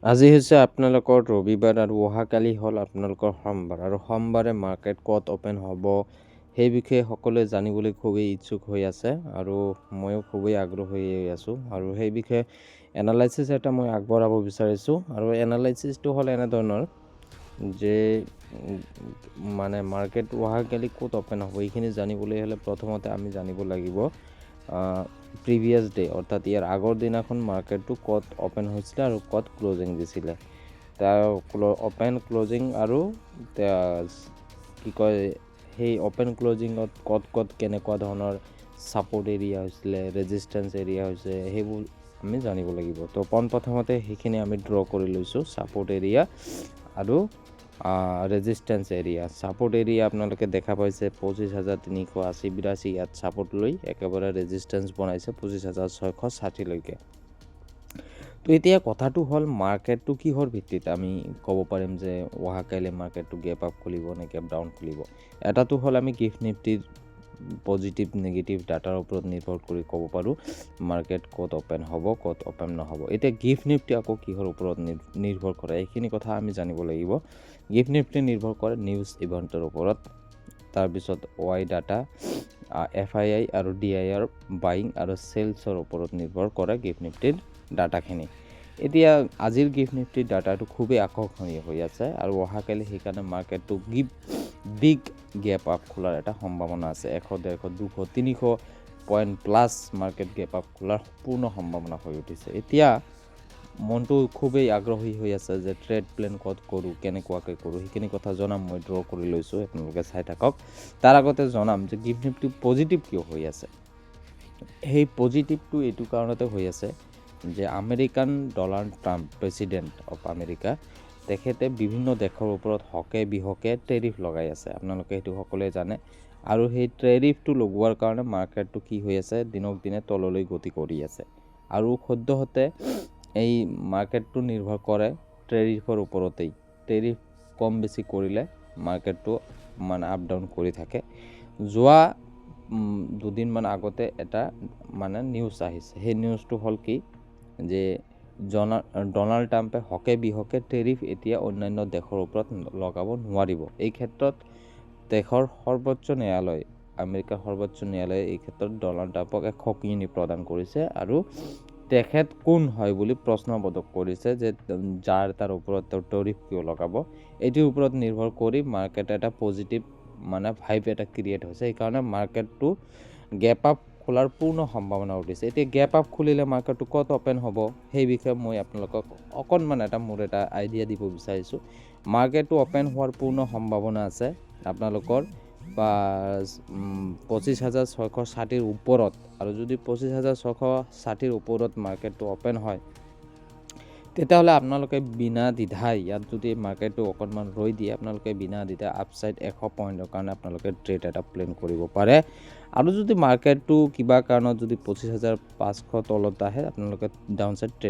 আজি হৈছে আপোনালোকৰ ৰবিবাৰ আৰু অহাকালি হ'ল আপোনালোকৰ সোমবাৰ আৰু সোমবাৰে মাৰ্কেট ক'ত অ'পেন হ'ব সেই বিষয়ে সকলোৱে জানিবলৈ খুবেই ইচ্ছুক হৈ আছে আৰু ময়ো খুবেই আগ্ৰহী হৈ আছোঁ আৰু সেই বিষয়ে এনালাইচিছ এটা মই আগবঢ়াব বিচাৰিছোঁ আৰু এনালাইচিছটো হ'ল এনেধৰণৰ যে মানে মাৰ্কেট অহাকালি ক'ত অ'পেন হ'ব এইখিনি জানিবলৈ হ'লে প্ৰথমতে আমি জানিব লাগিব প্ৰিভিয়াছ ডে অৰ্থাৎ ইয়াৰ আগৰ দিনাখন মাৰ্কেটটো ক'ত অ'পেন হৈছিলে আৰু ক'ত ক্ল'জিং দিছিলে তাৰ অ'পেন ক্ল'জিং আৰু কি কয় সেই অ'পেন ক্ল'জিঙত ক'ত কেনেকুৱা ধৰণৰ ছাপৰ্ট এৰিয়া হৈছিলে ৰেজিষ্টেঞ্চ এৰিয়া হৈছে সেইবোৰ আমি জানিব লাগিব তো পোনপ্ৰথমতে সেইখিনি আমি ড্ৰ কৰি লৈছোঁ ছাপৰ্ট এৰিয়া আৰু ৰেজিষ্টেঞ্চ এৰিয়া ছাপৰ্ট এৰিয়া আপোনালোকে দেখা পাইছে 25,380-82 ইয়াত ছাপৰ্ট লৈ একেবাৰে ৰেজিষ্টেঞ্চ বনাইছে 25,660লৈকে। তো এতিয়া কথাটো হ'ল মাৰ্কেটটো কিহৰ ভিত্তিত আমি ক'ব পাৰিম যে অহাকাইলৈ মাৰ্কেটটো গেপ আপ খুলিব নে গেপ ডাউন খুলিব। এটাটো হ'ল আমি গিফ্ট নিফটিৰ পজিটিভ নেগেটিভ ডাটাৰ ওপৰত নিৰ্ভৰ কৰি ক'ব পাৰোঁ মাৰ্কেট ক'ত অ'পেন হ'ব ক'ত অ'পেন নহ'ব। এতিয়া গিফ্ট নিফটি আকৌ কিহৰ ওপৰত নিৰ্ভৰ কৰে এইখিনি কথা আমি জানিব লাগিব। গিফ্ট নিফটি নিৰ্ভৰ কৰে নিউজ ইভেণ্টৰ ওপৰত, তাৰপিছত ৱাই ডাটা, FII আৰু DIR বাইং আৰু চেলছৰ ওপৰত নিৰ্ভৰ কৰে গিফ্ট নিফটিৰ ডাটাখিনি। এতিয়া আজিৰ গিফ্ট নিফটিৰ ডাটাটো খুবেই আকৰ্ষণীয় হৈ আছে আৰু অহাকালি সেইকাৰণে মাৰ্কেটটো বিগ গেপ আপ খোলাৰ এটা সম্ভাৱনা আছে। 100, 150, 200, 300 point plus market gap up খোলাৰ পূৰ্ণ সম্ভাৱনা হৈ উঠিছে। এতিয়া মনটো খুবেই আগ্ৰহী হৈ আছে যে ট্ৰেড প্লেন ক'ত কৰোঁ কেনেকুৱাকৈ কৰোঁ সেইখিনি কথা জনাম। মই ড্ৰ কৰি লৈছোঁ, আপোনালোকে চাই থাকক। তাৰ আগতে জনাম যে গিফ্ট নিফটি পজিটিভ কিয় হৈ আছে। সেই পজিটিভটো এইটো কাৰণতে হৈ আছে যে American Donald Trump president of America তেখেতে বিভিন্ন দেশৰ ওপৰত হকে বিহকে টেৰিফ লগাই আছে, আপোনালোকে সেইটো সকলোৱে জানে। আৰু সেই টেৰিফটো লগোৱাৰ কাৰণে মাৰ্কেটটো কি হৈ আছে দিনক দিনে তললৈ গতি কৰি আছে আৰু সদ্যহতে এই মাৰ্কেটটো নিৰ্ভৰ কৰে টেৰিফৰ ওপৰতেই। টেৰিফ কম বেছি কৰিলে মাৰ্কেটটো মানে আপ ডাউন কৰি থাকে। যোৱা দুদিনমান আগতে এটা মানে নিউজ আহিছে, সেই নিউজটো হ'ল কি যে ডনাল্ড ট্ৰাম্পে হকে বিহকে টেৰিফ এতিয়া অন্যান্য দেশৰ ওপৰত লগাব নোৱাৰিব। এই ক্ষেত্ৰত দেশৰ সৰ্বোচ্চ ন্যায়ালয় আমেৰিকাৰ সৰ্বোচ্চ ন্যায়ালয়ে এই ক্ষেত্ৰত ডনাল্ড ট্ৰাম্পক এক সকিয়নি প্ৰদান কৰিছে আৰু তেখেত কোন হয় বুলি প্ৰশ্নবোধক কৰিছে যে যাৰ তাৰ ওপৰত তেওঁ টেৰিফ কিয় লগাব। এইটোৰ ওপৰত নিৰ্ভৰ কৰি মাৰ্কেট এটা পজিটিভ মানে ভাইব এটা ক্ৰিয়েট হৈছে। সেইকাৰণে মাৰ্কেটটো গেপ আপ খোলাৰ পূৰ্ণ সম্ভাৱনা উঠিছে। এতিয়া গেপ আপ খুলিলে মাৰ্কেটটো ক'ত অ'পেন হ'ব সেই বিষয়ে মই আপোনালোকক অকণমান মোৰ এটা আইডিয়া দিব বিচাৰিছোঁ। মাৰ্কেটটো অ'পেন হোৱাৰ পূৰ্ণ সম্ভাৱনা আছে আপোনালোকৰ 25,660ৰ ওপৰত, আৰু যদি 25,660ৰ ওপৰত মাৰ্কেটটো অ'পেন হয় তেতিয়াহ'লে আপোনালোকে বিনা দ্বিধাই ইয়াত যদি মাৰ্কেটটো অকণমান ৰৈ দিয়ে আপোনালোকে বিনা দ্বিধাই আপছাইড 100 পইণ্টৰ কাৰণে আপোনালোকে ট্ৰেড এটা প্লেন কৰিব পাৰে। আৰু যদি মাৰ্কেটটো কিবা কাৰণত যদি 25,500 তলত আহে আপোনালোকে ডাউন ছাইড ট্ৰেড